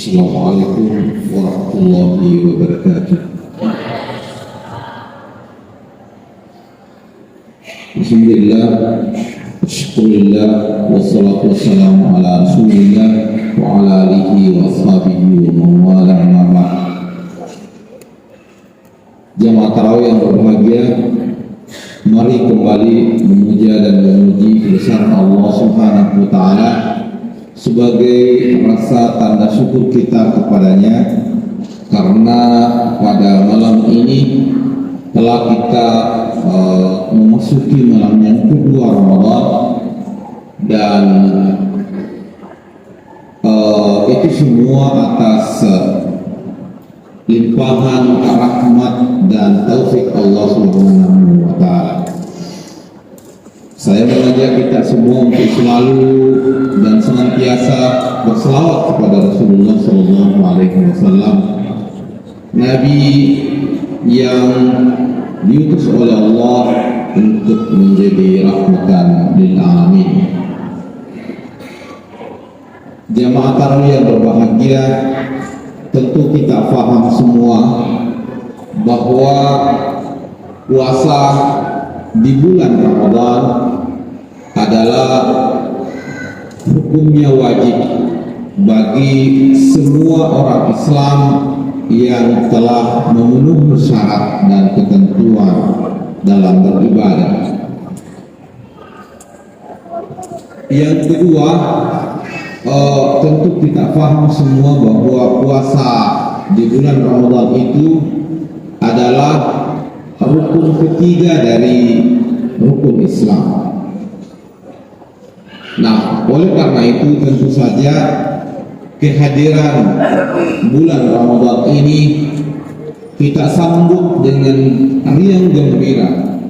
Assalamualaikum warahmatullahi wabarakatuh. Bismillah, syukurillah, wassalatu wassalamu ala rasulillah wa ala alihi wa ashabihi wa mawala ma'am. Jamaah tarawih yang berbahagia, mari kembali memuja dan memuji kebesaran Allah Subhanahu wa Ta'ala sebagai rasa tanda syukur kita kepadanya, karena pada malam ini telah kita memasuki malam yang kedua Ramadan, dan itu semua atas limpahan rahmat dan taufik Allah Subhanahu wa Ta'ala. Saya mengajak kita semua untuk selalu dan senantiasa berselawat kepada Rasulullah SAW, Nabi yang diutus oleh Allah untuk menjadi rahmatan lil alamin. Jamaah tarawih yang berbahagia, tentu kita paham semua bahwa puasa di bulan Ramadan adalah hukumnya wajib bagi semua orang Islam yang telah memenuhi syarat dan ketentuan dalam beribadah. Yang kedua, tentu kita paham semua bahwa puasa di bulan Ramadan itu adalah rukun ketiga dari rukun Islam. Nah, oleh karena itu tentu saja kehadiran bulan Ramadan ini kita sambut dengan riang gembira,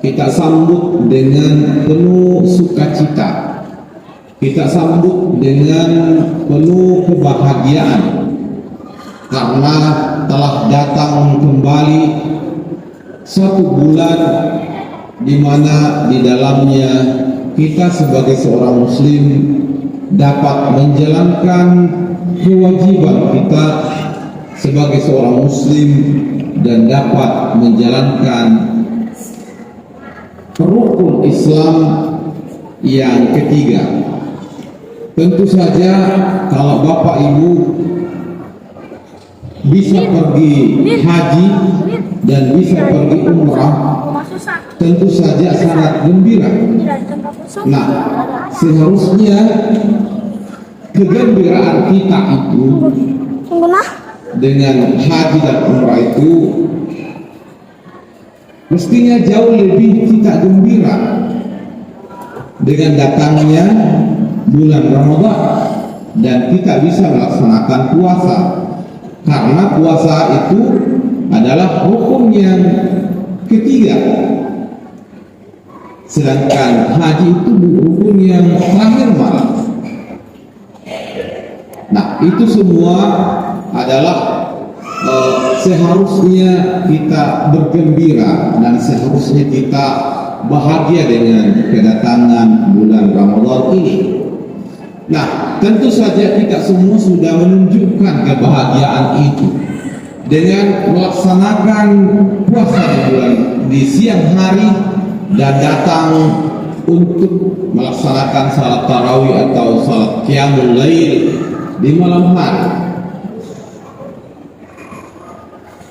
kita sambut dengan penuh sukacita, kita sambut dengan penuh kebahagiaan, karena telah datang kembali suatu bulan di mana di dalamnya kita sebagai seorang muslim dapat menjalankan kewajiban kita sebagai seorang muslim dan dapat menjalankan rukun Islam yang ketiga. Tentu saja kalau Bapak Ibu bisa pergi haji dan bisa pergi umrah, tentu saja sangat gembira. Nah, seharusnya kegembiraan kita itu dengan haji dan umrah itu mestinya jauh lebih kita gembira dengan datangnya bulan Ramadan dan kita bisa melaksanakan puasa, karena puasa itu adalah hukum yang ketiga, sedangkan haji itu rukun yang terakhir malam. Nah, itu semua adalah seharusnya kita bergembira dan seharusnya kita bahagia dengan kedatangan bulan Ramadan ini. Nah, tentu saja kita semua sudah menunjukkan kebahagiaan itu dengan melaksanakan puasa di siang hari dan datang untuk melaksanakan salat tarawih atau salat qiyamul lail di malam hari.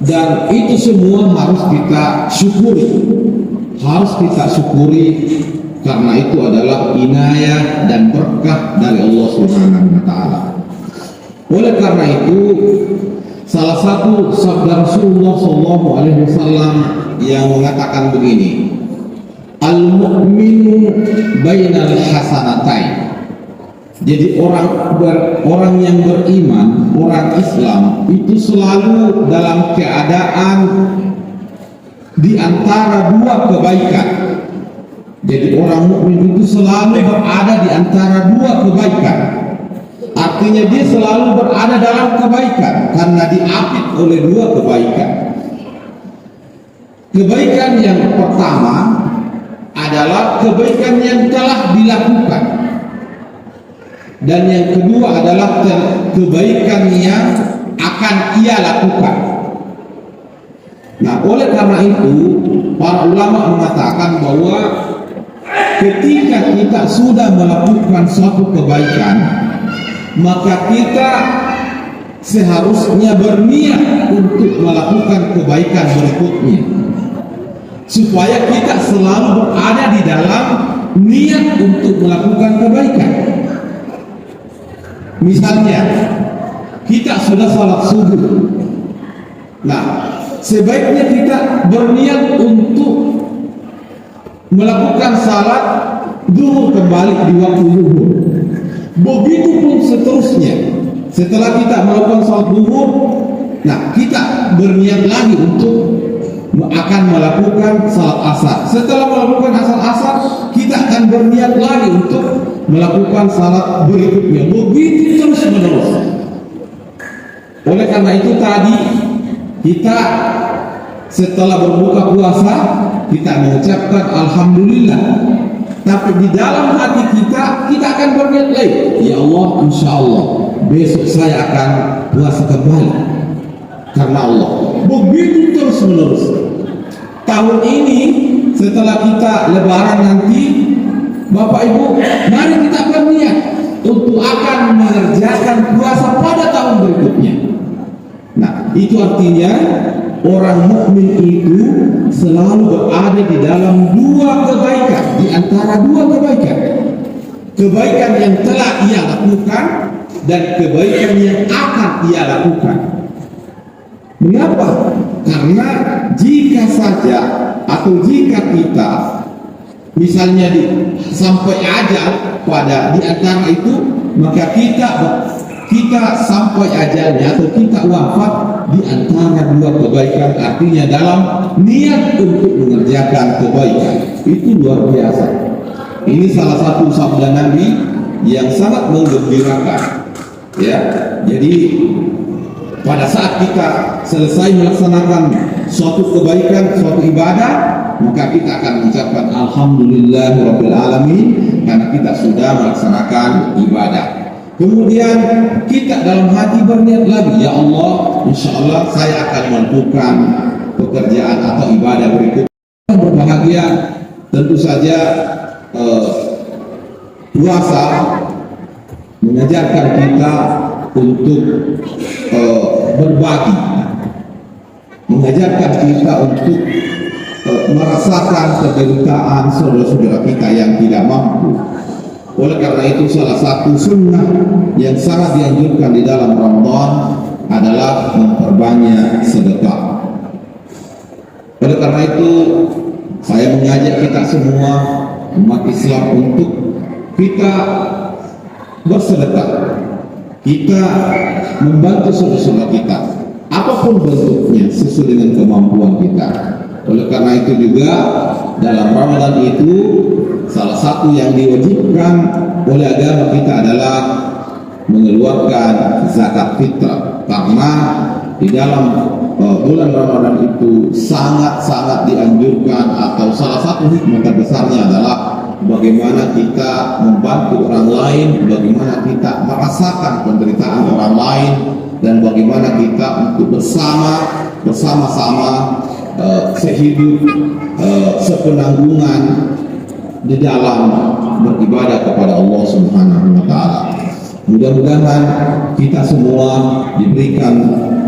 Dan itu semua harus kita syukuri, karena itu adalah inayah dan berkah dari Allah Subhanahu wa Ta'ala. Oleh karena itu, salah satu sabda Rasulullah SAW yang mengatakan begini, al-mu'minu bainal hasanatain. Jadi orang yang beriman, orang Islam itu selalu dalam keadaan di antara dua kebaikan. Jadi orang mukmin itu selalu berada di antara dua kebaikan. Artinya dia selalu berada dalam kebaikan karena diapit oleh dua kebaikan. Kebaikan yang pertama adalah kebaikan yang telah dilakukan. dan yang kedua adalah kebaikan yang akan ia lakukan. Nah, oleh karena itu para ulama mengatakan bahwa ketika kita sudah melakukan suatu kebaikan, maka kita seharusnya berniat untuk melakukan kebaikan berikutnya, supaya kita selalu berada di dalam niat untuk melakukan kebaikan. Misalnya kita sudah salat subuh, nah sebaiknya kita berniat untuk melakukan salat zuhur kembali di waktu zuhur. Begitupun seterusnya. Setelah kita melakukan salat zuhur, nah kita berniat lagi untuk akan melakukan salat asar. Setelah melakukan asar, kita akan berniat lagi untuk melakukan salat berikutnya. Begitu terus menerus. Oleh karena itu tadi kita setelah berbuka puasa kita mengucapkan alhamdulillah, tapi di dalam hati kita akan berniat lagi, ya Allah, insya Allah besok saya akan puasa kembali karena Allah. Begitu terus menerus. Tahun ini setelah kita lebaran nanti, Bapak Ibu, mari kita berniat untuk akan mengerjakan puasa pada tahun berikutnya. Nah, itu artinya orang mukmin itu selalu berada di dalam dua kebaikan, di antara dua kebaikan. Kebaikan yang telah ia lakukan dan kebaikan yang akan ia lakukan. Mengapa? Karena jika saja atau jika kita misalnya sampai ajal pada di antara itu, maka kita sampai ajalnya atau kita wafat di antara dua kebaikan, artinya dalam niat untuk mengerjakan kebaikan. Itu luar biasa. Ini salah satu sabda Nabi yang sangat menggembirakan. Ya, jadi pada saat kita selesai melaksanakan suatu kebaikan, suatu ibadah, maka kita akan mengucapkan alhamdulillahirabbil alamin karena kita sudah melaksanakan ibadah. Kemudian kita dalam hati berniat lagi, ya Allah, insya Allah saya akan melakukan pekerjaan atau ibadah berikut. Berbahagia tentu saja puasa mengajarkan kita untuk berbagi, mengajarkan kita untuk merasakan penderitaan saudara-saudara kita yang tidak mampu. Oleh karena itu salah satu sunnah yang sangat dianjurkan di dalam Ramadan adalah memperbanyak sedekah. Oleh karena itu saya mengajak kita semua umat Islam untuk kita bersedekah, kita membantu saudara-saudara kita apapun bentuknya sesuai dengan kemampuan kita. Oleh karena itu juga dalam Ramadan itu salah satu yang diwajibkan oleh agama kita adalah mengeluarkan zakat fitrah, karena di dalam bulan Ramadan itu sangat-sangat dianjurkan, atau salah satu hikmah terbesarnya adalah bagaimana kita membantu orang lain, bagaimana kita merasakan penderitaan orang lain, dan bagaimana kita untuk bersama-sama sehidup, sepenanggungan di dalam beribadah kepada Allah Subhanahu wa taala. Mudah-mudahan kita semua diberikan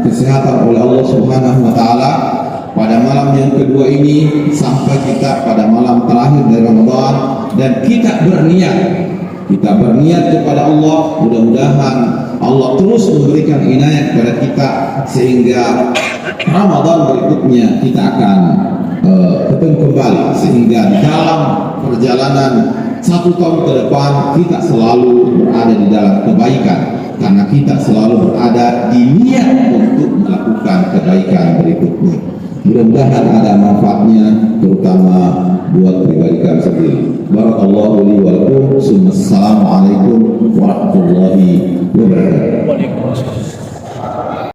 kesehatan oleh Allah Subhanahu wa taala pada malam yang kedua ini sampai kita pada malam terakhir dari Ramadan, dan kita berniat kepada Allah. Mudah-mudahan Allah terus memberikan inayah kepada kita sehingga Ramadan berikutnya kita akan ketemu kembali, sehingga dalam perjalanan 1 tahun ke depan kita selalu berada di dalam kebaikan, karena kita selalu berada di niat untuk melakukan kebaikan berikutnya. Mudah-mudahan ada manfaatnya, terutama buat pribadi kami sendiri. Barakallahu li wa lakum. Assalamualaikum warahmatullahi wabarakatuh.